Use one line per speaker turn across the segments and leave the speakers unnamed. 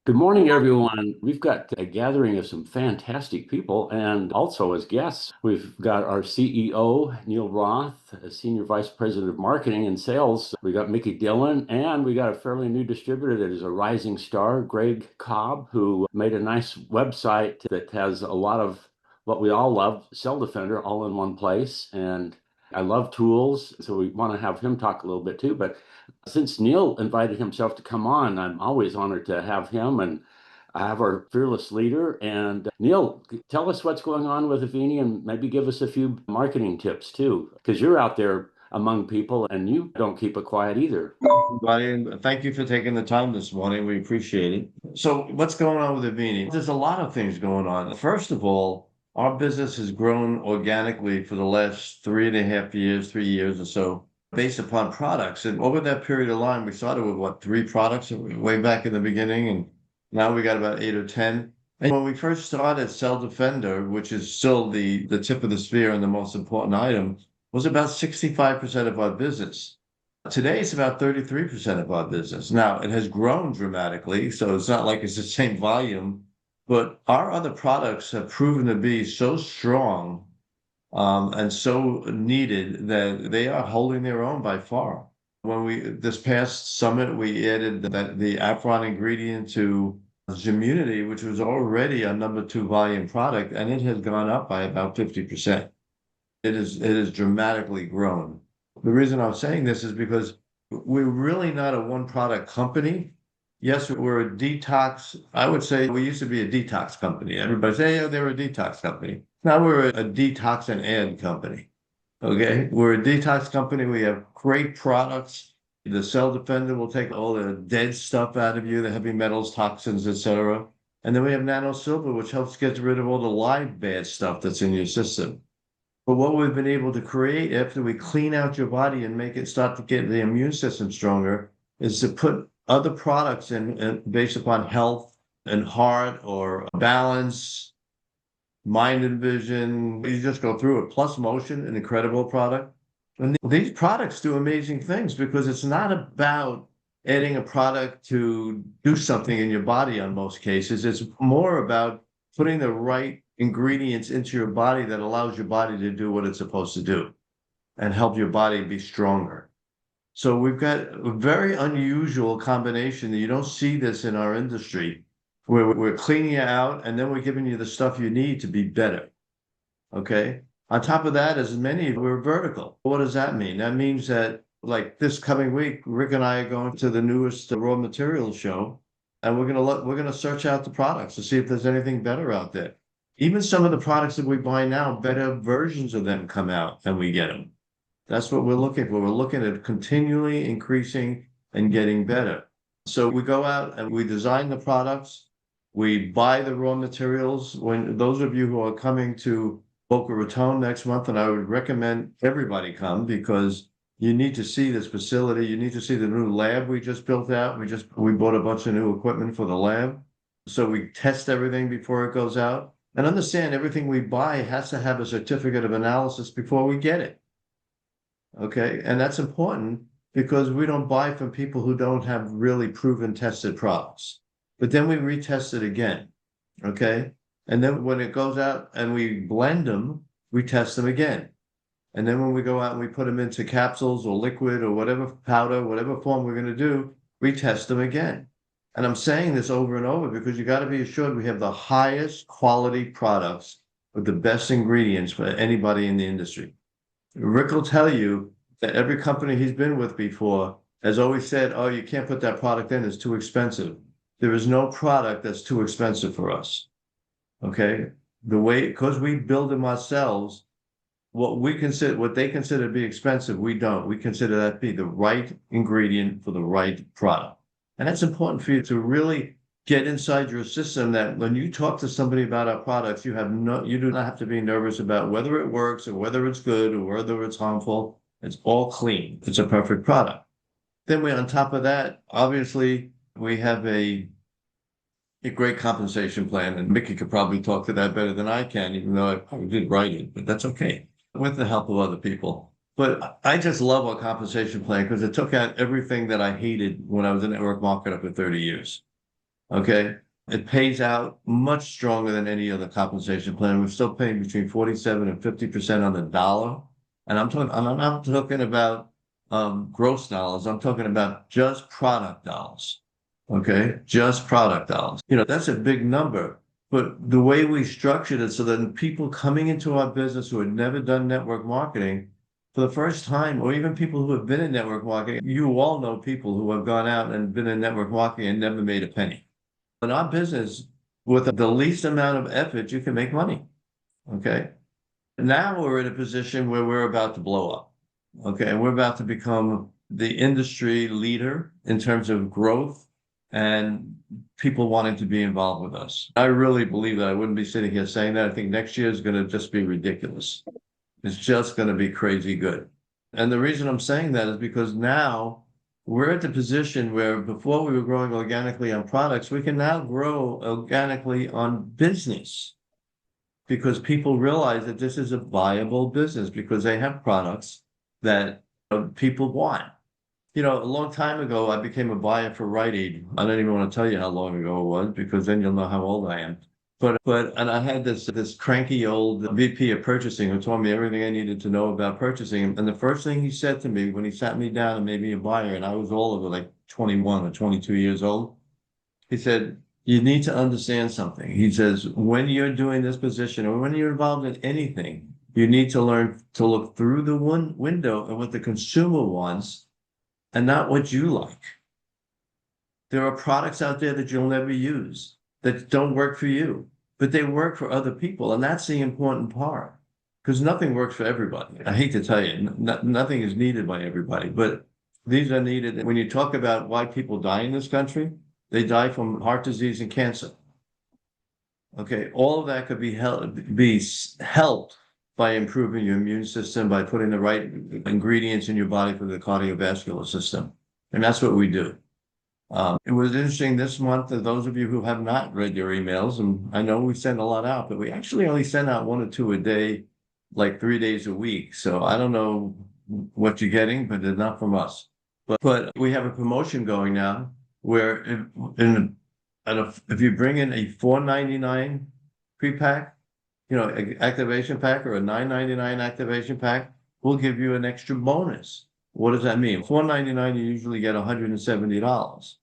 Good morning, everyone. We've got a gathering of some fantastic people, and also as guests, we've got our CEO, Neil Roth, a Senior Vice President of Marketing and Sales. We got Mickey Dillon, and we got a fairly new distributor that is a rising star, Greg Cobb, who made a nice website that has a lot of what we all love, Cell Defender, all in one place. And I love tools, so we want to have him talk a little bit too. But since Neil invited himself to come on, I'm always honored to have him and I have our fearless leader. And Neil, tell us what's going on with Avini and maybe give us a few marketing tips too, because you're out there among people and you don't keep it quiet either.
Buddy, and thank you for taking the time this morning. We appreciate it. So, what's going on with Avini? There's a lot of things going on. First of all, our business has grown organically for the last 3.5 years, 3 years or so, based upon products. And over that period of time, we started with what, three products way back in the beginning, and now we got about 8 or 10. And when we first started Cell Defender, which is still the tip of the spear and the most important item, was about 65% of our business. Today, it's about 33% of our business. Now, it has grown dramatically, so it's not like it's the same volume, but our other products have proven to be so strong and so needed that they are holding their own by far. When this past summit, we added the Afron ingredient to Zmunity, which was already a number 2 volume product, and it has gone up by about 50%. It has dramatically grown. The reason I'm saying this is because we're really not a one product company. Yes, we're a detox. I would say we used to be a detox company. Everybody say, oh, they're a detox company. Now we're a detox and ad company. Okay. We're a detox company. We have great products. The Cell Defender will take all the dead stuff out of you, the heavy metals, toxins, etc. And then we have Nano Silver, which helps get rid of all the live bad stuff that's in your system. But what we've been able to create after we clean out your body and make it start to get the immune system stronger is to put other products in based upon health and heart or balance, mind and vision. You just go through it. Plus Motion, an incredible product. And these products do amazing things because it's not about adding a product to do something in your body on most cases. It's more about putting the right ingredients into your body that allows your body to do what it's supposed to do and help your body be stronger. So we've got a very unusual combination that you don't see this in our industry, where we're cleaning you out and then we're giving you the stuff you need to be better. Okay. On top of that, as many, we're vertical. What does that mean? That means that like this coming week, Rick and I are going to the newest raw materials show, and we're gonna search out the products to see if there's anything better out there. Even some of the products that we buy now, better versions of them come out and we get them. That's what we're looking for. We're looking at continually increasing and getting better. So we go out and we design the products. We buy the raw materials. When those of you who are coming to Boca Raton next month, and I would recommend everybody come because you need to see this facility. You need to see the new lab we just built out. We bought a bunch of new equipment for the lab. So we test everything before it goes out. And understand everything we buy has to have a certificate of analysis before we get it. Okay. And that's important because we don't buy from people who don't have really proven tested products. But then we retest it again. Okay. And then when it goes out and we blend them, we test them again. And then when we go out and we put them into capsules or liquid or whatever powder, whatever form we're going to do, we test them again. And I'm saying this over and over because you got to be assured we have the highest quality products with the best ingredients for anybody in the industry. Rick will tell you that every company he's been with before has always said, oh, you can't put that product in, it's too expensive. There is no product that's too expensive for us. Okay. Because we build them ourselves, what they consider to be expensive, we don't. We consider that to be the right ingredient for the right product. And that's important for you to really get inside your system that when you talk to somebody about our products, you do not have to be nervous about whether it works or whether it's good or whether it's harmful. It's all clean. It's a perfect product. Then on top of that, obviously, we have a great compensation plan, and Mickey could probably talk to that better than I can, even though I probably did write it, but that's okay, with the help of other people. But I just love our compensation plan because it took out everything that I hated when I was a network marketer for 30 years. Okay. It pays out much stronger than any other compensation plan. We're still paying between 47 and 50% on the dollar. And I'm not talking about gross dollars. I'm talking about just product dollars. Okay. Just product dollars. That's a big number. But the way we structured it so that people coming into our business who had never done network marketing for the first time, or even people who have been in network marketing, you all know people who have gone out and been in network marketing and never made a penny. In our business, with the least amount of effort, you can make money. Okay. Now we're in a position where we're about to blow up. Okay. And we're about to become the industry leader in terms of growth and people wanting to be involved with us. I really believe that. I wouldn't be sitting here saying that. I think next year is going to just be ridiculous. It's just going to be crazy good. And the reason I'm saying that is because now we're at the position where before we were growing organically on products, we can now grow organically on business because people realize that this is a viable business because they have products that people want. A long time ago, I became a buyer for Rite Aid. I don't even want to tell you how long ago it was because then you'll know how old I am. And I had this cranky old VP of purchasing who told me everything I needed to know about purchasing. And the first thing he said to me when he sat me down and made me a buyer, and I was all over like 21 or 22 years old, he said, "You need to understand something." He says, "When you're doing this position or when you're involved in anything, you need to learn to look through the one window and what the consumer wants and not what you like. There are products out there that you'll never use that don't work for you, but they work for other people. And that's the important part because nothing works for everybody. I hate to tell you, nothing is needed by everybody, but these are needed. When you talk about why people die in this country, they die from heart disease and cancer. Okay. All of that could be helped by improving your immune system, by putting the right ingredients in your body for the cardiovascular system. And that's what we do. It was interesting this month that those of you who have not read your emails, and I know we send a lot out, but we actually only send out 1 or 2 a day, like 3 days a week. So I don't know what you're getting, but they're not from us. But we have a promotion going now where if you bring in a $4.99 pre-pack, activation pack or a $9.99 activation pack, we'll give you an extra bonus. What does that mean? $4.99, you usually get $170.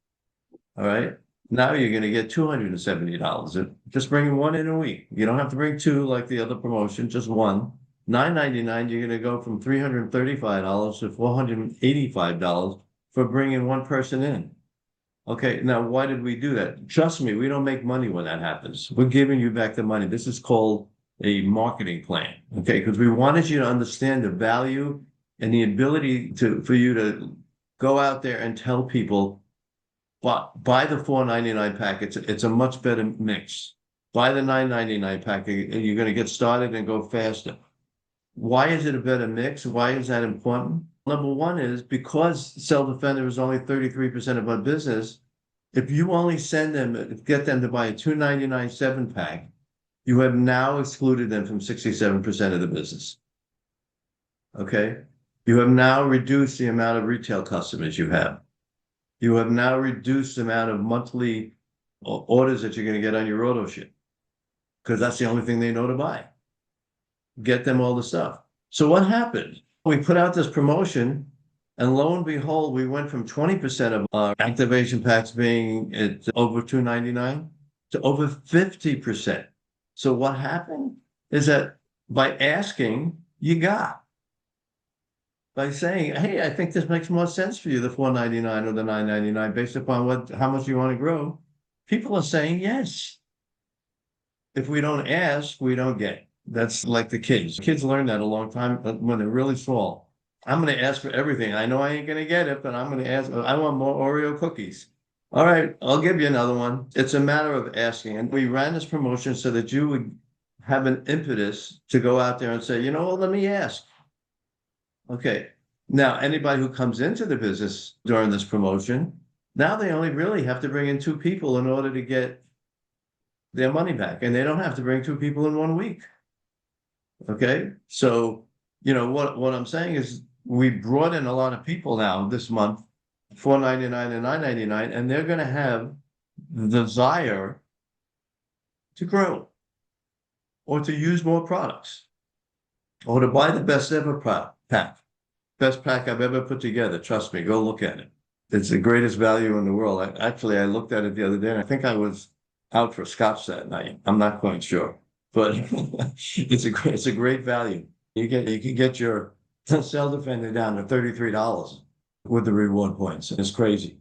All right. Now you're going to get $270. Just bringing one in a week. You don't have to bring two like the other promotion, just one. $9.99, you're going to go from $335 to $485 for bringing one person in. Okay. Now, why did we do that? Trust me, we don't make money when that happens. We're giving you back the money. This is called a marketing plan. Okay. Because we wanted you to understand the value and the ability for you to go out there and tell people, buy the $4.99 pack. It's a much better mix. Buy the $9.99 pack. You're going to get started and go faster. Why is it a better mix? Why is that important? Number one is because self-defender is only 33% of our business. If you only get them to buy a $2.99 7-pack, you have now excluded them from 67% of the business. Okay. You have now reduced the amount of retail customers you have. You have now reduced the amount of monthly orders that you're going to get on your auto ship because that's the only thing they know to buy. Get them all the stuff. So what happened? We put out this promotion and lo and behold, we went from 20% of our activation packs being at over $2.99 to over 50%. So what happened is that by asking, you got. By saying, "Hey, I think this makes more sense for you, the $4.99 or the $9.99, based upon how much you want to grow." People are saying yes. If we don't ask, we don't get. That's like the kids. Kids learn that a long time when they're really small. I'm going to ask for everything. I know I ain't going to get it, but I'm going to ask. I want more Oreo cookies. All right, I'll give you another one. It's a matter of asking. And we ran this promotion so that you would have an impetus to go out there and say, well, let me ask. Okay. Now, anybody who comes into the business during this promotion, now they only really have to bring in 2 people in order to get their money back. And they don't have to bring 2 people in 1 week. Okay. So, what I'm saying is we brought in a lot of people now this month, $4.99 and $9.99, and they're going to have the desire to grow or to use more products or to buy the best ever pack. Best pack I've ever put together. Trust me, go look at it. It's the greatest value in the world. I looked at it the other day and I think I was out for scotch that night. I'm not quite sure, but it's a great value. You can get your Cell Defender down to $33 with the reward points. It's crazy.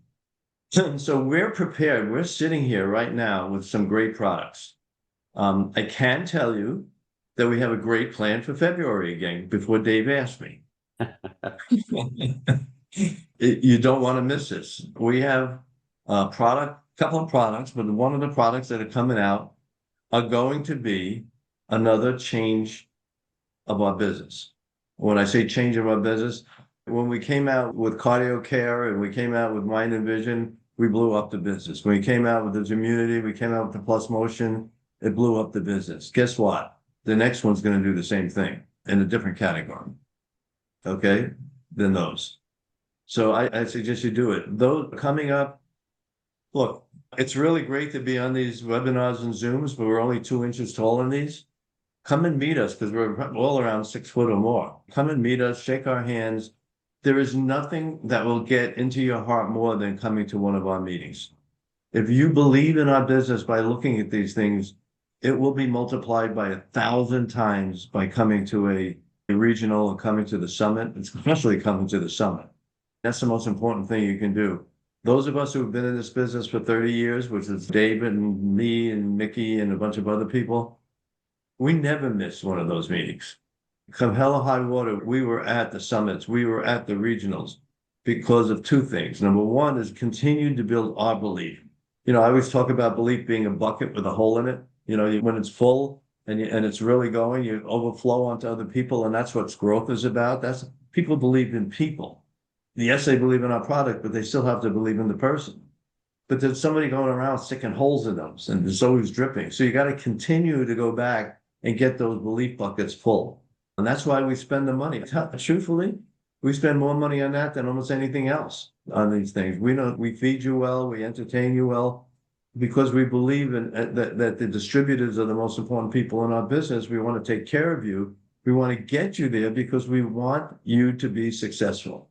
So we're prepared. We're sitting here right now with some great products. I can tell you that we have a great plan for February again before Dave asked me. You don't want to miss this. We have a couple of products, but one of the products that are coming out are going to be another change of our business. When I say change of our business, when we came out with cardio care and we came out with mind and vision, we blew up the business. When we came out with the Zmunity, we came out with the Plus Motion, it blew up the business. Guess what? The next one's going to do the same thing in a different category. Okay, than those. So I suggest you do it. Those coming up, look, it's really great to be on these webinars and Zooms, but we're only 2 inches tall in these. Come and meet us because we're all around 6 foot or more. Come and meet us, shake our hands. There is nothing that will get into your heart more than coming to one of our meetings. If you believe in our business by looking at these things, it will be multiplied by 1,000 times by coming to a regional or coming to the summit, especially coming to the summit. That's the most important thing you can do. Those of us who have been in this business for 30 years, which is David and me and Mickey and a bunch of other people, we never miss one of those meetings. Come hell or high water, we were at the summits, we were at the regionals because of 2 things. Number one is continue to build our belief. I always talk about belief being a bucket with a hole in it. When it's full and it's really going, you overflow onto other people, and that's what growth is about. That's people believe in people. Yes, they believe in our product, but they still have to believe in the person. But there's somebody going around sticking holes in them, and it's always dripping. So you got to continue to go back and get those belief buckets full. And that's why we spend the money. Truthfully, we spend more money on that than almost anything else on these things. We know we feed you well, we entertain you well, because we believe in that the distributors are the most important people in our business. We want to take care of you. We want to get you there because we want you to be successful.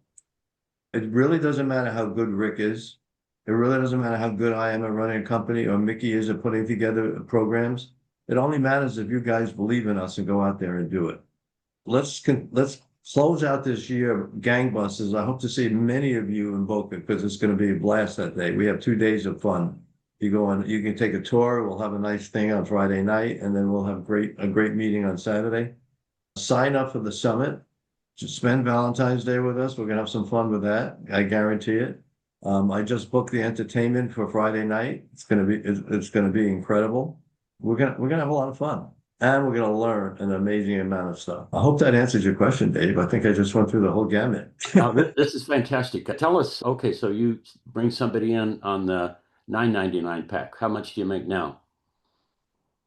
It really doesn't matter how good Rick is. It really doesn't matter how good I am at running a company or Mickey is at putting together programs. It only matters if you guys believe in us and go out there and do it. Let's close out this year gangbusters. I hope to see many of you in Boca because it's going to be a blast that day. We have 2 days of fun. You can take a tour. We'll have a nice thing on Friday night, and then we'll have a great meeting on Saturday. Sign up for the summit. Just spend Valentine's Day with us. We're gonna have some fun with that. I guarantee it. I just booked the entertainment for Friday night. It's gonna be incredible. We're gonna have a lot of fun, and we're gonna learn an amazing amount of stuff. I hope that answers your question, Dave. I think I just went through the whole gamut.
This is fantastic. Tell us, okay, so you bring somebody in on the $9.99 pack. How much do you make now?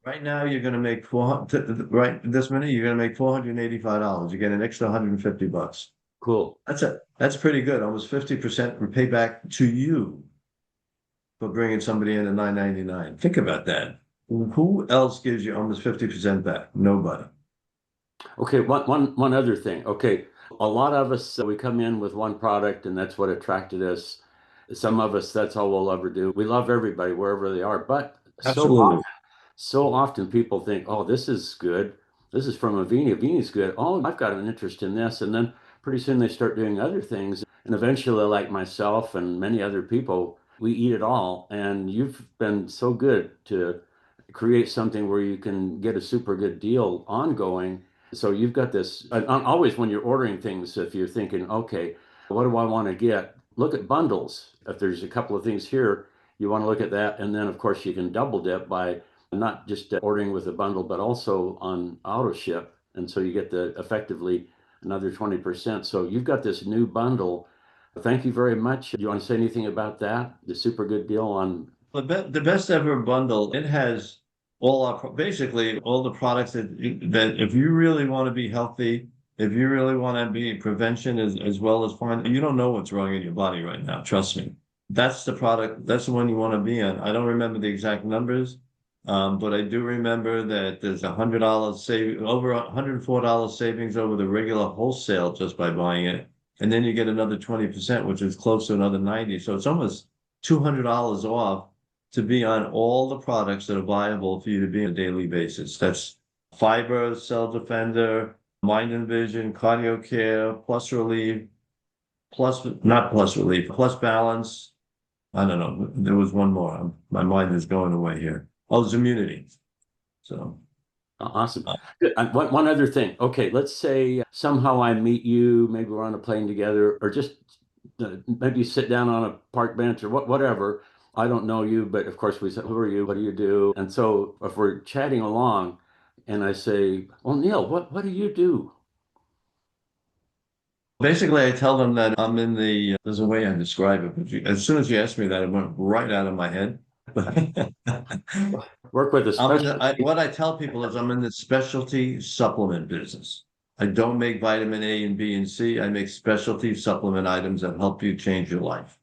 Right now, you're going to make right this minute, you're going to make $485. You get an extra $150.
Cool.
That's pretty good. Almost 50% payback to you for bringing somebody in at $9.99. Think about that. Who else gives you almost 50% back? Nobody.
Okay, one other thing. Okay, a lot of us, we come in with one product and that's what attracted us. Some of us, that's all we'll ever do. We love everybody wherever they are, but
Absolutely.
so often people think, oh, this is good. This is from Avini. Avini's good. Oh, I've got an interest in this. And then pretty soon they start doing other things. And eventually, like myself and many other people, we eat it all. And you've been so good to create something where you can get a super good deal ongoing. So you've got this, always when you're ordering things, if you're thinking, okay, what do I want to get? Look at bundles. If there's a couple of things here, you want to look at that. And then, of course, you can double dip by not just ordering with a bundle, but also on auto ship. And so you get effectively another 20%. So you've got this new bundle. Thank you very much. Do you want to say anything about that? The super good deal on
The best ever bundle. It has basically all the products that if you really want to be healthy, if you really want to be prevention as well as find, you don't know what's wrong in your body right now. Trust me. that's the product, that's the one you want to be on. I don't remember the exact numbers, but I do remember that there's $100 save over $104 savings over the regular wholesale just by buying it. And then you get another 20%, which is close to another 90. So it's almost $200 off to be on all the products that are viable for you to be on a daily basis. That's fiber, cell defender, mind and vision, cardio care, plus relief, plus not plus relief, plus balance. I don't know. There was one more. My mind is going away here. Oh, Zmunity. So
Awesome. Good. One other thing. Okay, let's say somehow I meet you, maybe we're on a plane together, or just maybe sit down on a park bench or whatever. I don't know you, but of course we said, who are you? What do you do? And so if we're chatting along and I say, well, Neil, what do you do?
basically, I tell them that I'm in the, there's a way I describe it, but as soon as you asked me that, it went right out of my head.
Work with a
I'm in
special.
what I tell people is I'm in the specialty supplement business. I don't make vitamin A and B and C. I make specialty supplement items that help you change your life.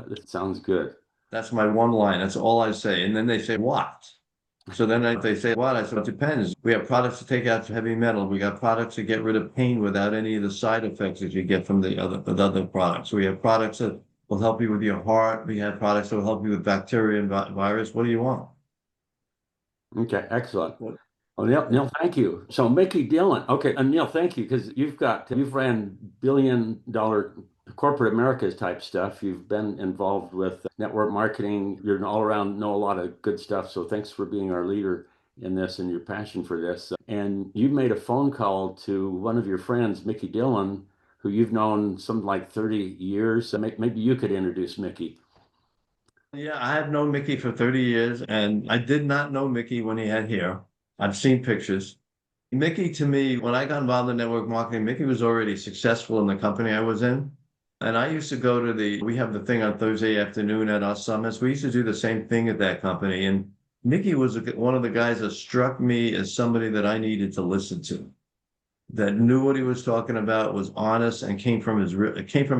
That sounds good.
That's my one line. That's all I say. And then they say, what? So then they say, what? I said, it depends. We have products to take out heavy metal. We got products to get rid of pain without any of the side effects that you get from the other products. We have products that will help you with your heart. We have products that will help you with bacteria and virus. What do you want?
Okay, excellent. Oh, Neil, thank you. So Mickey Dillon. Okay, and Neil, thank you because you've ran billion-dollar corporate Americas type stuff. You've been involved with network marketing. You're an all around know a lot of good stuff. So thanks for being our leader in this and your passion for this. And you made a phone call to one of your friends, Mickey Dillon, who you've known something like 30 years. So maybe you could introduce Mickey.
Yeah, I have known Mickey for 30 years, and I did not know Mickey when he had hair. I've seen pictures. Mickey, to me, when I got involved in network marketing, Mickey was already successful in the company I was in. And I used to go to we have the thing on Thursday afternoon at our summits. We used to do the same thing at that company. And Mickey was one of the guys that struck me as somebody that I needed to listen to, that knew what he was talking about, was honest, and it came from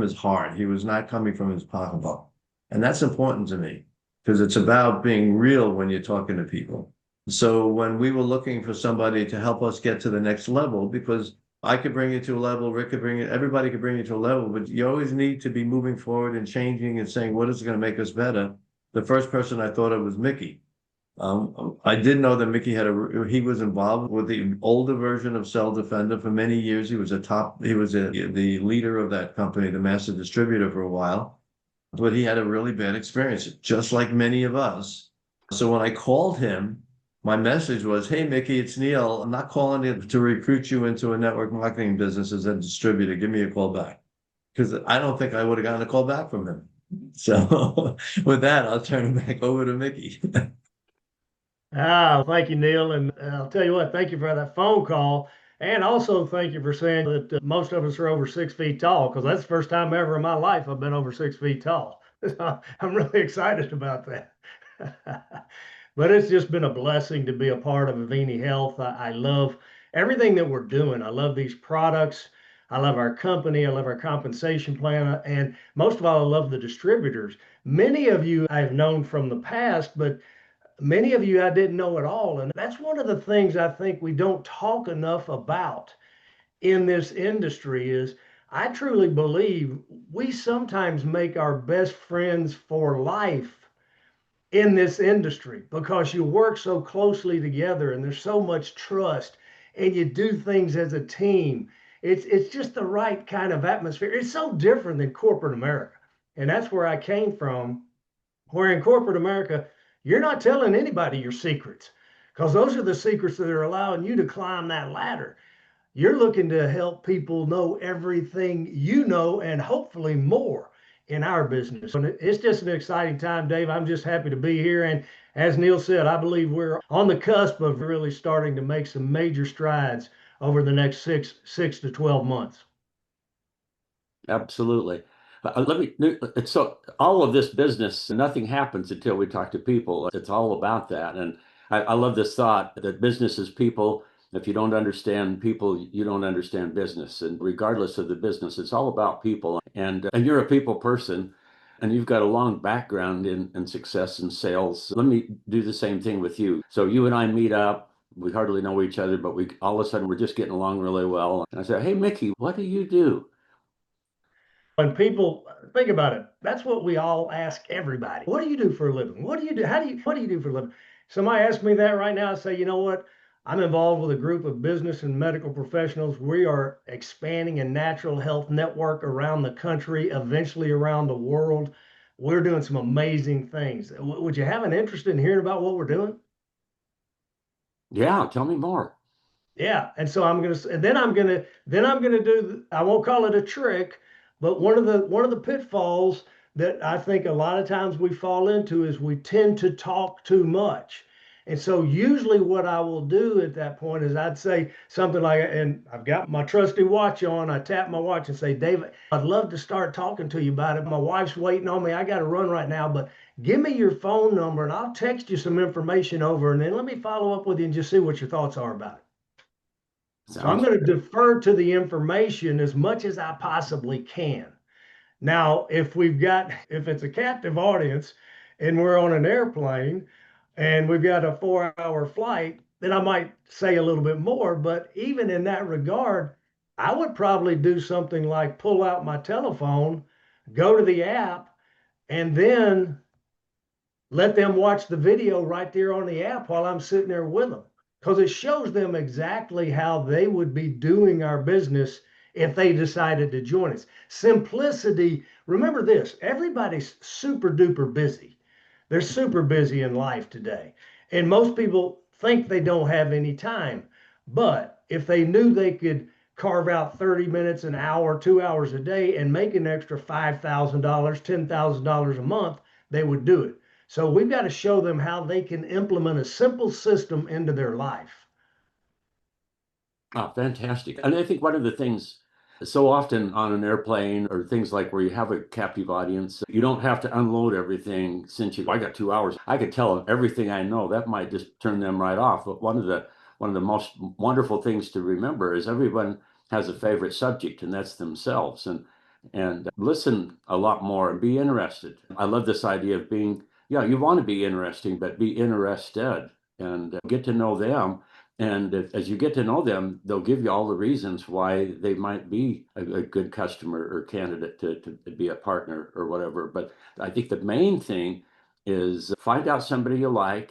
his heart. He was not coming from his pocketbook. And that's important to me because it's about being real when you're talking to people. So when we were looking for somebody to help us get to the next level, because I could bring you to a level, Rick could bring it, everybody could bring you to a level, but you always need to be moving forward and changing and saying, what is going to make us better? The first person I thought of was Mickey. I did know that Mickey he was involved with the older version of Cell Defender for many years. He was the leader of that company, the master distributor for a while, but he had a really bad experience, just like many of us. So when I called him, my message was, hey, Mickey, it's Neil. I'm not calling you to recruit you into a network marketing business as a distributor. Give me a call back. Because I don't think I would have gotten a call back from him. So with that, I'll turn it back over to Mickey.
Thank you, Neil. And I'll tell you what, thank you for that phone call. And also thank you for saying that most of us are over 6 feet tall, because that's the first time ever in my life I've been over 6 feet tall. I'm really excited about that. But it's just been a blessing to be a part of Avini Health. I love everything that we're doing. I love these products. I love our company. I love our compensation plan. And most of all, I love the distributors. Many of you I've known from the past, but many of you I didn't know at all. And that's one of the things I think we don't talk enough about in this industry is I truly believe we sometimes make our best friends for life in this industry because you work so closely together and there's so much trust and you do things as a team. It's just the right kind of atmosphere. It's so different than corporate America. And that's where I came from, where in corporate America, you're not telling anybody your secrets because those are the secrets that are allowing you to climb that ladder. You're looking to help people know everything you know and hopefully more in our business. And it's just an exciting time, Dave. I'm just happy to be here. And as Neil said, I believe we're on the cusp of really starting to make some major strides over the next six to 12 months.
Absolutely. So all of this business, nothing happens until we talk to people. It's all about that. And I love this thought that business is people. If you don't understand people, you don't understand business. And regardless of the business, it's all about people. And you're a people person. And you've got a long background in success and sales. Let me do the same thing with you. So you and I meet up. We hardly know each other, but we all of a sudden we're just getting along really well. And I said, "Hey, Mickey, what do you do?"
When people think about it, that's what we all ask everybody. What do you do for a living? What do you do? What do you do for a living? Somebody asked me that right now. I say, you know what? I'm involved with a group of business and medical professionals. We are expanding a natural health network around the country, eventually around the world. We're doing some amazing things. Would you have an interest in hearing about what we're doing?
Yeah, tell me more.
Yeah, and so then I'm gonna do. I won't call it a trick, but one of the pitfalls that I think a lot of times we fall into is we tend to talk too much. And so usually what I will do at that point is I'd say something like, and I've got my trusty watch on. I tap my watch and say, David, I'd love to start talking to you about it. My wife's waiting on me. I got to run right now, but give me your phone number and I'll text you some information over, and then let me follow up with you and just see what your thoughts are about it. So I'm
Sounds
going to defer to the information as much as I possibly can. Now, if it's a captive audience and we're on an airplane and we've got a 4-hour flight, then I might say a little bit more. But even in that regard, I would probably do something like pull out my telephone, go to the app, and then let them watch the video right there on the app while I'm sitting there with them, because it shows them exactly how they would be doing our business if they decided to join us. Simplicity, remember this, everybody's super duper busy. They're super busy in life today. And most people think they don't have any time. But if they knew they could carve out 30 minutes, an hour, 2 hours a day and make an extra $5,000, $10,000 a month, they would do it. So we've got to show them how they can implement a simple system into their life.
Oh, fantastic. And I think one of the things so often on an airplane or things like where you have a captive audience, you don't have to unload everything since I got 2 hours. I could tell them everything I know. That might just turn them right off. But one of the most wonderful things to remember is everyone has a favorite subject, and that's themselves. And listen a lot more and be interested. I love this idea of being, yeah, you want to be interesting, but be interested and get to know them. And as you get to know them, they'll give you all the reasons why they might be a good customer or candidate to be a partner or whatever. But I think the main thing is find out somebody you like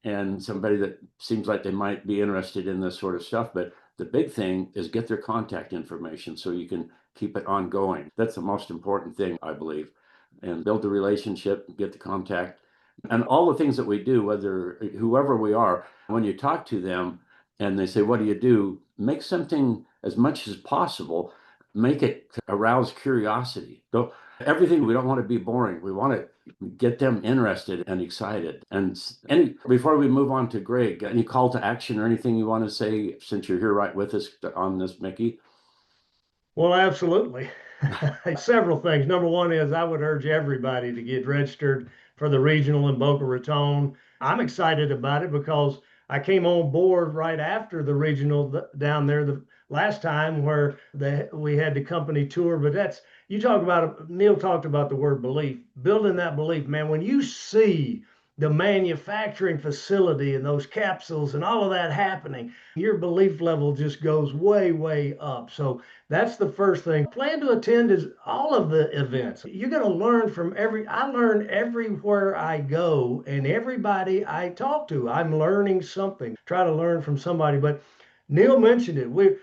and somebody that seems like they might be interested in this sort of stuff. But the big thing is get their contact information so you can keep it ongoing. That's the most important thing, I believe. And build the relationship, get the contact, and all the things that we do, whether whoever we are, when you talk to them, and they say, "What do you do?" Make something as much as possible. Make it arouse curiosity. So everything, we don't want to be boring. We want to get them interested and excited. And before we move on to Greg, any call to action or anything you want to say since you're here right with us on this, Mickey?
Well, absolutely. Several things. Number one is I would urge everybody to get registered for the regional in Boca Raton. I'm excited about it because I came on board right after the regional down there the last time where we had the company tour. But you talk about, Neil talked about the word belief, building that belief, man. When you see the manufacturing facility and those capsules and all of that happening, your belief level just goes way, way up. So that's the first thing. Plan to attend is all of the events. You're going to learn from I learn everywhere I go, and everybody I talk to, I'm learning something. Try to learn from somebody. But Neil mentioned it.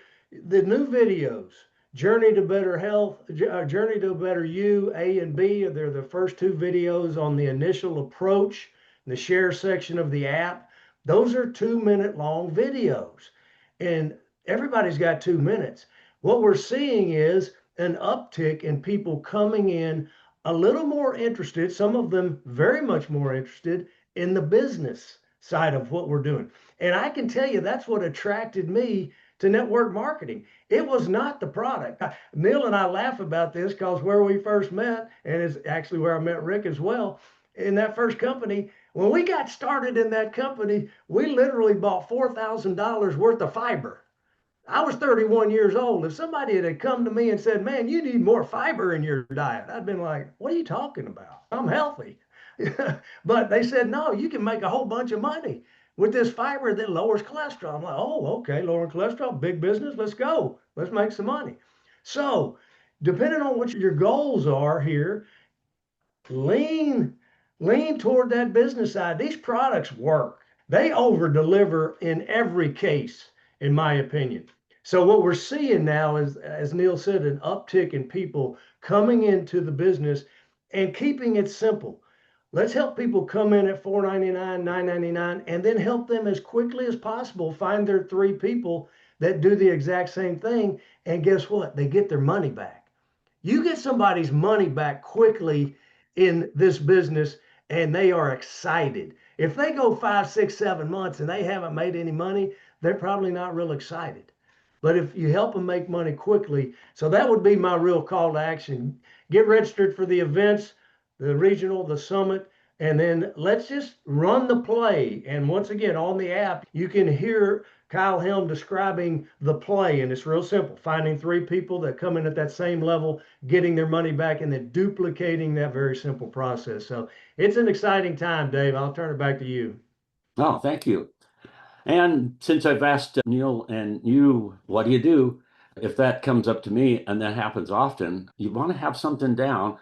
The new videos, Journey to Better Health, Journey to a Better You, A and B, they're the first two videos on the initial approach, the share section of the app. Those are 2-minute long videos, and everybody's got 2 minutes. What we're seeing is an uptick in people coming in a little more interested, some of them very much more interested in the business side of what we're doing. And I can tell you that's what attracted me to network marketing. It was not the product. Neil and I laugh about this because where we first met, and it's actually where I met Rick as well, in that first company, when we got started in that company, we literally bought $4,000 worth of fiber. I was 31 years old. If somebody had come to me and said, man, you need more fiber in your diet, I'd been like, what are you talking about? I'm healthy. But they said, no, you can make a whole bunch of money with this fiber that lowers cholesterol. I'm like, oh, okay, lowering cholesterol, big business. Let's go. Let's make some money. So, depending on what your goals are here, lean lean toward that business side. These products work. They over deliver in every case, in my opinion. So what we're seeing now is, as Neil said, an uptick in people coming into the business and keeping it simple. Let's help people come in at $4.99, $9.99, and then help them as quickly as possible find their three people that do the exact same thing. And guess what? They get their money back. You get somebody's money back quickly in this business and they are excited. If they go 5, 6, 7 months and they haven't made any money, they're probably not real excited. But if you help them make money quickly, so that would be my real call to action. Get registered for the events, the regional, the summit, and then let's just run the play. And once again, on the app, you can hear Kyle Helm describing the play, and it's real simple: finding three people that come in at that same level, getting their money back, and then duplicating that very simple process. So it's an exciting time, Dave. I'll turn it back to you.
Oh, thank you. And since I've asked Neil and you, what do you do? If that comes up to me, and that happens often, you want to have something down.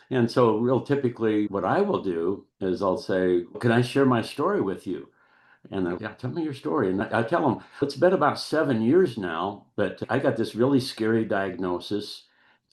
And so, real typically, what I will do is I'll say, can I share my story with you? And they'll, yeah, tell me your story. And I tell them, it's been about 7 years now, but I got this really scary diagnosis.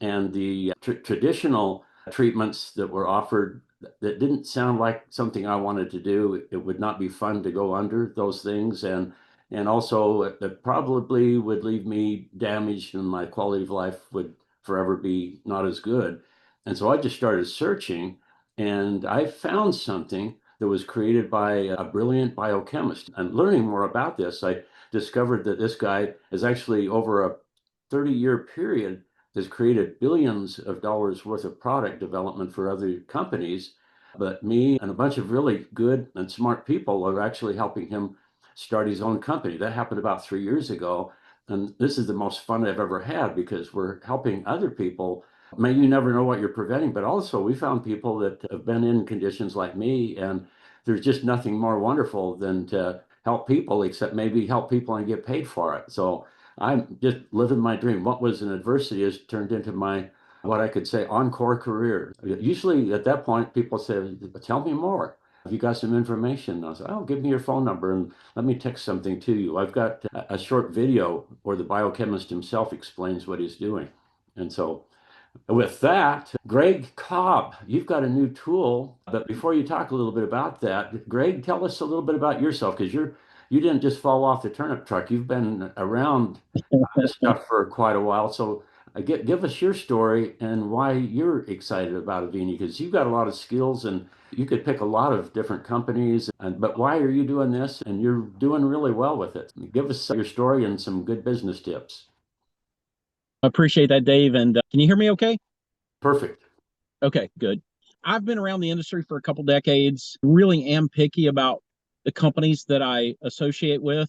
And the traditional treatments that were offered that didn't sound like something I wanted to do. It would not be fun to go under those things. And also, it probably would leave me damaged and my quality of life would forever be not as good. And so I just started searching and I found something that was created by a brilliant biochemist. And learning more about this, I discovered that this guy is actually over a 30-year period has created billions of dollars worth of product development for other companies. But me and a bunch of really good and smart people are actually helping him start his own company. That happened about 3 years ago. And this is the most fun I've ever had because we're helping other people. May you never know what you're preventing, but also we found people that have been in conditions like me, and there's just nothing more wonderful than to help people, except maybe help people and get paid for it. So I'm just living my dream. What was an adversity has turned into my, what I could say, encore career. Usually at that point, people say, tell me more. Have you got some information? I said, oh, give me your phone number and let me text something to you. I've got a short video where the biochemist himself explains what he's doing. And so with that, Greg Cobb, you've got a new tool. But before you talk a little bit about that, Greg, tell us a little bit about yourself because you didn't just fall off the turnip truck. You've been around this stuff for quite a while. So give us your story and why you're excited about Avini because you've got a lot of skills and you could pick a lot of different companies. But why are you doing this? And you're doing really well with it. Give us your story and some good business tips.
I appreciate that, Dave. And can you hear me okay?
Perfect.
Okay, good. I've been around the industry for a couple decades, really am picky about the companies that I associate with.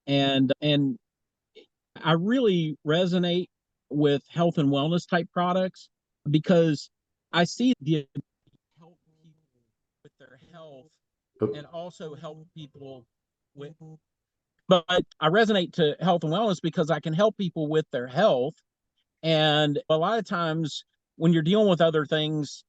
And I really resonate with health and wellness type products because I see the help people with their health and also help people with, but I resonate to health and wellness because I can help people with their health. And a lot of times when you're dealing with other things,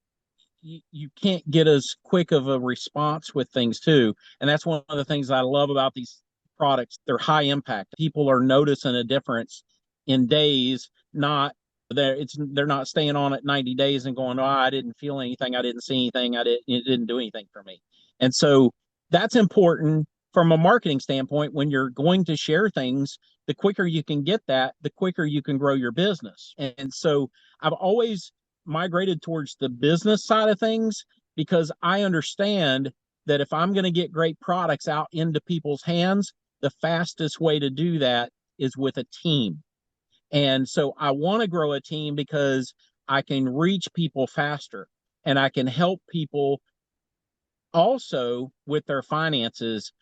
you can't get as quick of a response with things too. And that's one of the things I love about these products. They're high impact. People are noticing a difference in days, not they're not staying on it 90 days and going, oh, I didn't feel anything, I didn't see anything, it didn't do anything for me. And so that's important from a marketing standpoint. When you're going to share things, the quicker you can get that, the quicker you can grow your business. And so I've always migrated towards the business side of things because I understand that if I'm going to get great products out into people's hands, the fastest way to do that is with a team. And so I want to grow a team because I can reach people faster and I can help people also with their finances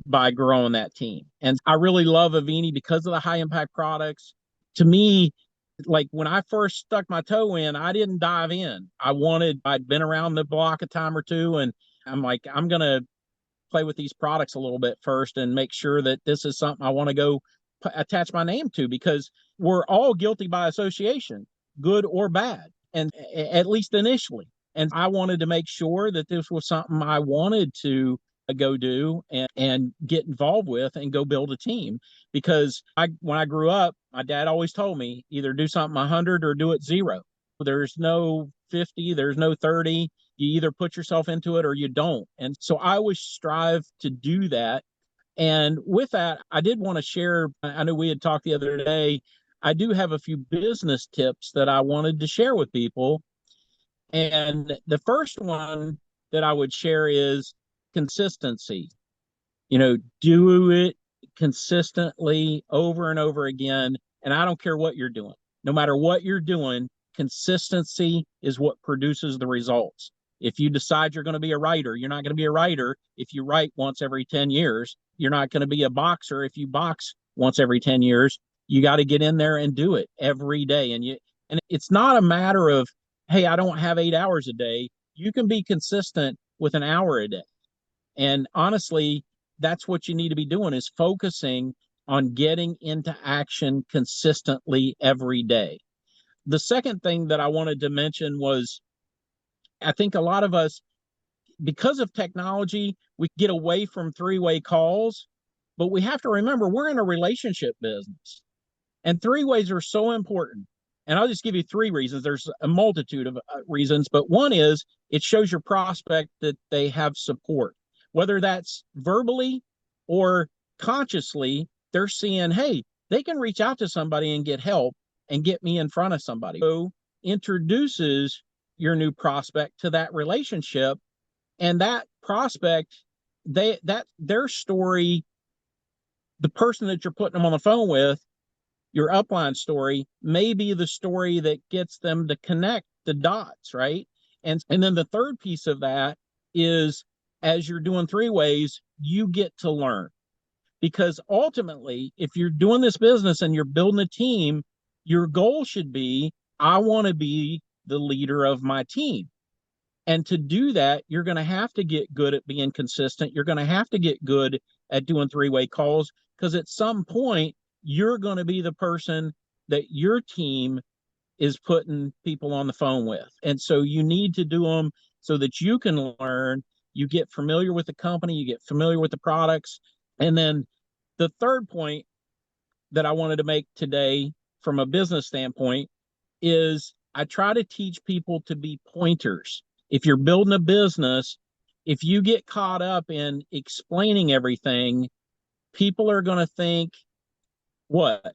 by growing that team. And I really love Avini because of the high impact products. To me, like when I first stuck my toe in, I didn't dive in. I'd been around the block a time or two, and I'm like, I'm going to play with these products a little bit first and make sure that this is something I want to go attach my name to, because we're all guilty by association, good or bad, and at least initially. And I wanted to make sure that this was something I wanted to go do and get involved with and go build a team. Because when I grew up, my dad always told me either do something 100 or do it 0. There's no 50, there's no 30. You either put yourself into it or you don't. And so I always strive to do that. And with that, I did want to share, I know we had talked the other day, I do have a few business tips that I wanted to share with people. And the first one that I would share is consistency. Do it consistently over and over again. And I don't care what you're doing. No matter what you're doing, consistency is what produces the results. If you decide you're going to be a writer, you're not going to be a writer if you write once every 10 years. You're not going to be a boxer if you box once every 10 years. You got to get in there and do it every day. And it's not a matter of, hey, I don't have 8 hours a day. You can be consistent with an hour a day. And honestly, that's what you need to be doing, is focusing on getting into action consistently every day. The second thing that I wanted to mention was, I think a lot of us, because of technology, we get away from three-way calls, but we have to remember we're in a relationship business, and three-ways are so important. And I'll just give you 3 reasons. There's a multitude of reasons, but one is it shows your prospect that they have support, whether that's verbally or consciously. They're seeing, hey, they can reach out to somebody and get help and get me in front of somebody. So introduces your new prospect to that relationship, and that prospect, their story, the person that you're putting them on the phone with, your upline story may be the story that gets them to connect the dots, right? And then the third piece of that is, as you're doing 3 ways, you get to learn. Because ultimately, if you're doing this business and you're building a team, your goal should be, I want to be the leader of my team. And to do that, you're going to have to get good at being consistent. You're going to have to get good at doing 3-way calls, because at some point, you're going to be the person that your team is putting people on the phone with. And so you need to do them so that you can learn, you get familiar with the company, you get familiar with the products. And then the third point that I wanted to make today from a business standpoint is, I try to teach people to be pointers. If you're building a business, if you get caught up in explaining everything, people are going to think, what?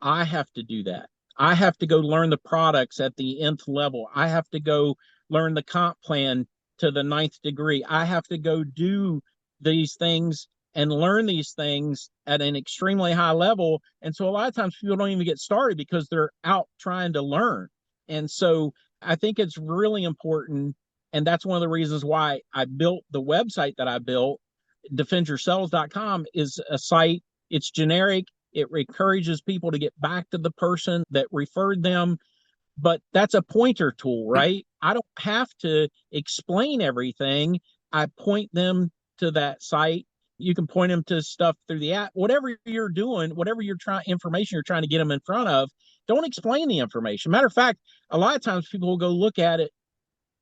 I have to do that. I have to go learn the products at the nth level. I have to go learn the comp plan to the 9th degree. I have to go do these things and learn these things at an extremely high level. And so a lot of times people don't even get started because they're out trying to learn. And so I think it's really important. And that's one of the reasons why I built the website that I built. defendyourselves.com is a site. It's generic. It encourages people to get back to the person that referred them. But that's a pointer tool, right? I don't have to explain everything. I point them to that site. You can point them to stuff through the app. Whatever you're doing, whatever information you're trying to get them in front of, don't explain the information. Matter of fact, a lot of times people will go look at it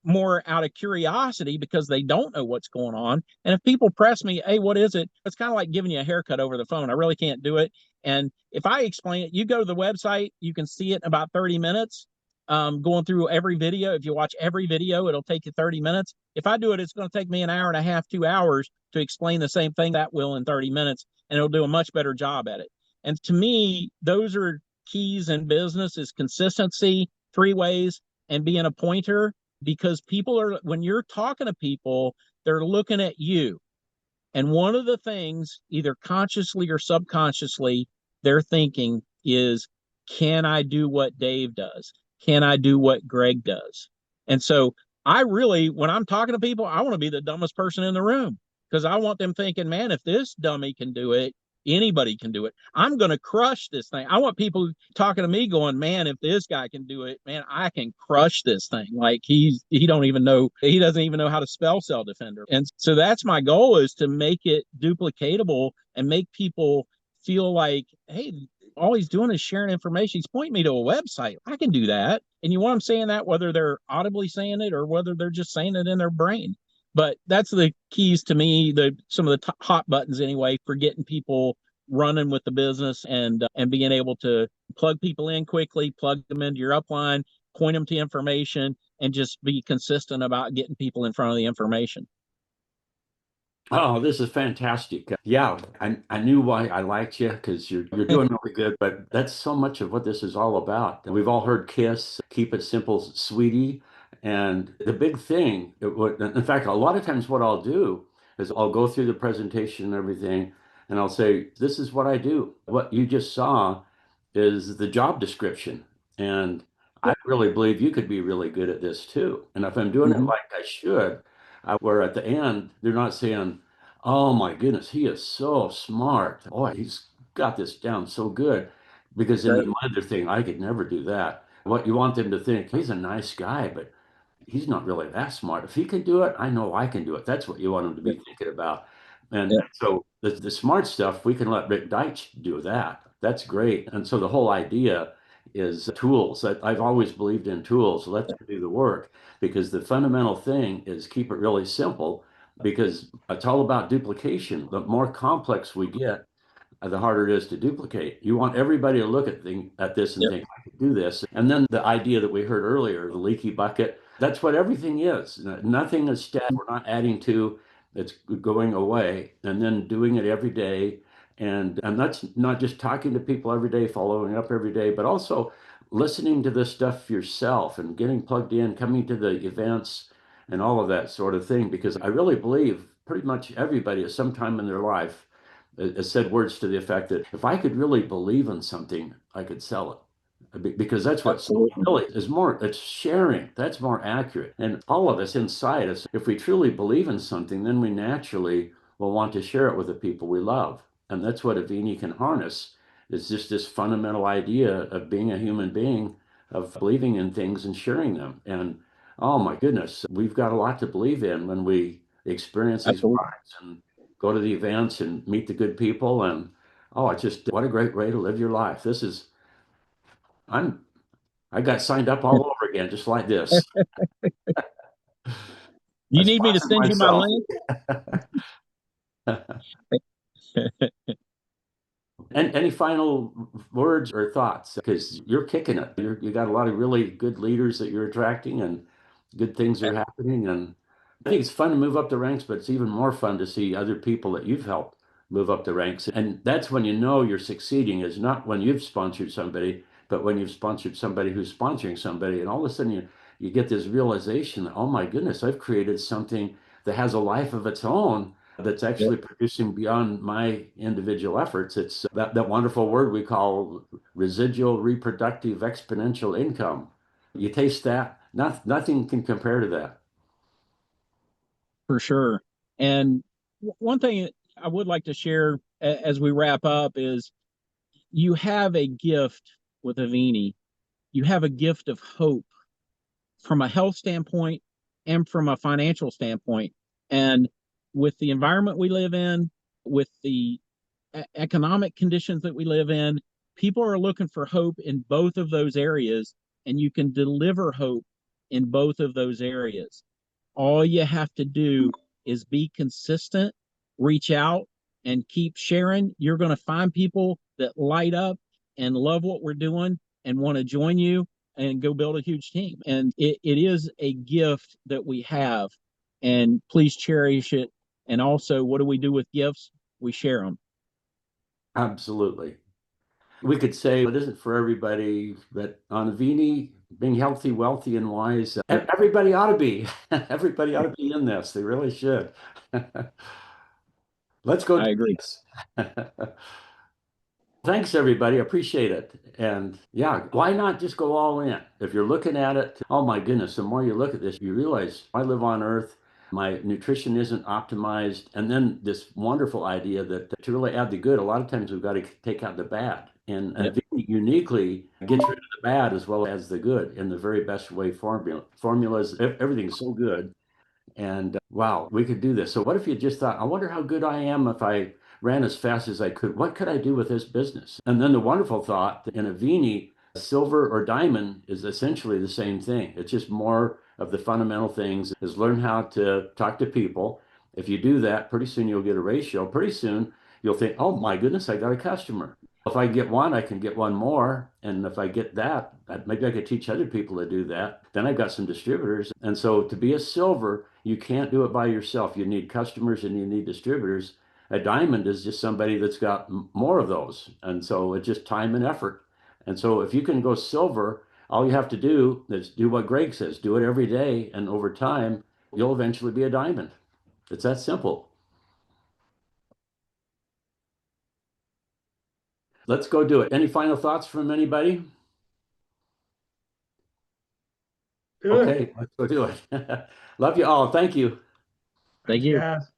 more out of curiosity because they don't know what's going on. And if people press me, hey, what is it? It's kind of like giving you a haircut over the phone. I really can't do it. And if I explain it, you go to the website, you can see it in about 30 minutes, going through every video. If you watch every video, it'll take you 30 minutes. If I do it, it's going to take me an hour and a half, 2 hours to explain the same thing that will in 30 minutes, and it'll do a much better job at it. And to me, those are keys in business: is consistency, 3 ways, and being a pointer. Because people are, when you're talking to people, they're looking at you. And one of the things, either consciously or subconsciously, they're thinking is, can I do what Dave does? Can I do what Greg does? And so I really, when I'm talking to people, I want to be the dumbest person in the room. because I want them thinking, man, if this dummy can do it, anybody can do it. I'm going to crush this thing. I want people talking to me going, man, if this guy can do it, man, I can crush this thing. Like he doesn't even know how to spell Cell Defender. And so that's my goal, is to make it duplicatable and make people feel like, hey, all he's doing is sharing information. He's pointing me to a website. I can do that. And you want them saying that, whether they're audibly saying it or whether they're just saying it in their brain. But that's the keys to me, some of the hot buttons anyway, for getting people running with the business and being able to plug people in quickly, plug them into your upline, point them to information, and just be consistent about getting people in front of the information.
Oh, this is fantastic. Yeah, I knew why I liked you, because you're doing really good, but that's so much of what this is all about. We've all heard KISS, keep it simple, sweetie. And the big thing, in fact, a lot of times what I'll do is I'll go through the presentation and everything, and I'll say, this is what I do. What you just saw is the job description. And I really believe you could be really good at this too. And if I'm doing it like I should, where at the end, they're not saying, oh my goodness, he is so smart. Oh, he's got this down so good. Because in the other thing, I could never do that. What you want them to think, he's a nice guy, but he's not really that smart. If he can do it, I know I can do it. That's what you want him to be thinking about. And so the smart stuff, we can let Rick Deitch do that. That's great. And so the whole idea is tools. I've always believed in tools. Let them do the work, because the fundamental thing is keep it really simple, because it's all about duplication. The more complex we get, the harder it is to duplicate. You want everybody to look at this and think, I could do this. And then the idea that we heard earlier, the leaky bucket, that's what everything is. Nothing is static. We're not adding to, it's going away, and then doing it every day. And that's not just talking to people every day, following up every day, but also listening to this stuff yourself and getting plugged in, coming to the events and all of that sort of thing. Because I really believe pretty much everybody at some time in their life has said words to the effect that if I could really believe in something, I could sell it. Because that's what really is more, it's sharing. That's more accurate. And all of us inside us, if we truly believe in something, then we naturally will want to share it with the people we love. And that's what Avini can harness, is just this fundamental idea of being a human being, of believing in things and sharing them. And oh my goodness, we've got a lot to believe in when we experience these products and go to the events and meet the good people. And oh, it's just what a great way to live your life. I got signed up all over again, just like this.
You need me to send you my link?
And any final words or thoughts? Because you're kicking it. You got a lot of really good leaders that you're attracting, and good things are happening. And I think it's fun to move up the ranks, but it's even more fun to see other people that you've helped move up the ranks. And that's when you know you're succeeding, is not when you've sponsored somebody, but when you've sponsored somebody who's sponsoring somebody. And all of a sudden you get this realization that, oh my goodness, I've created something that has a life of its own, that's actually producing beyond my individual efforts. It's that wonderful word we call residual reproductive exponential income. You taste that, nothing can compare to that.
For sure. And one thing I would like to share as we wrap up is, you have a gift with Avini. You have a gift of hope from a health standpoint and from a financial standpoint. And with the environment we live in, with the economic conditions that we live in, people are looking for hope in both of those areas, and you can deliver hope in both of those areas. All you have to do is be consistent, reach out, and keep sharing. You're going to find people that light up and love what we're doing and want to join you and go build a huge team. And it is a gift that we have, and please cherish it. And also, what do we do with gifts? We share them.
Absolutely. We could say it isn't for everybody, but on Avini, being healthy, wealthy, and wise, everybody ought to be. Everybody ought to be in this. They really should. Let's go
I
do
agree.
this. Thanks, everybody. Appreciate it. And yeah, why not just go all in? If you're looking at it, oh my goodness, the more you look at this, you realize I live on Earth. My nutrition isn't optimized. And then this wonderful idea that to really add the good, a lot of times we've got to take out the bad. And
Yep.
Avini uniquely gets rid of the bad as well as the good in the very best way formula. Formulas, everything's so good. And wow, we could do this. So what if you just thought, I wonder how good I am if I ran as fast as I could? What could I do with this business? And then the wonderful thought that in Avini, silver or diamond is essentially the same thing. It's just more of the fundamental things is learn how to talk to people. If you do that, pretty soon you'll get a ratio. Pretty soon you'll think, oh my goodness, I got a customer. If I get one, I can get one more. And if I get that, maybe I could teach other people to do that. Then I've got some distributors. And so to be a silver, you can't do it by yourself. You need customers and you need distributors. A diamond is just somebody that's got more of those. And so it's just time and effort. And so if you can go silver, all you have to do is do what Greg says, do it every day. And over time, you'll eventually be a diamond. It's that simple. Let's go do it. Any final thoughts from anybody?
Do it.
Okay, let's go do it. Love you all. Thank you.
Thank
Thanks,
you.
guys.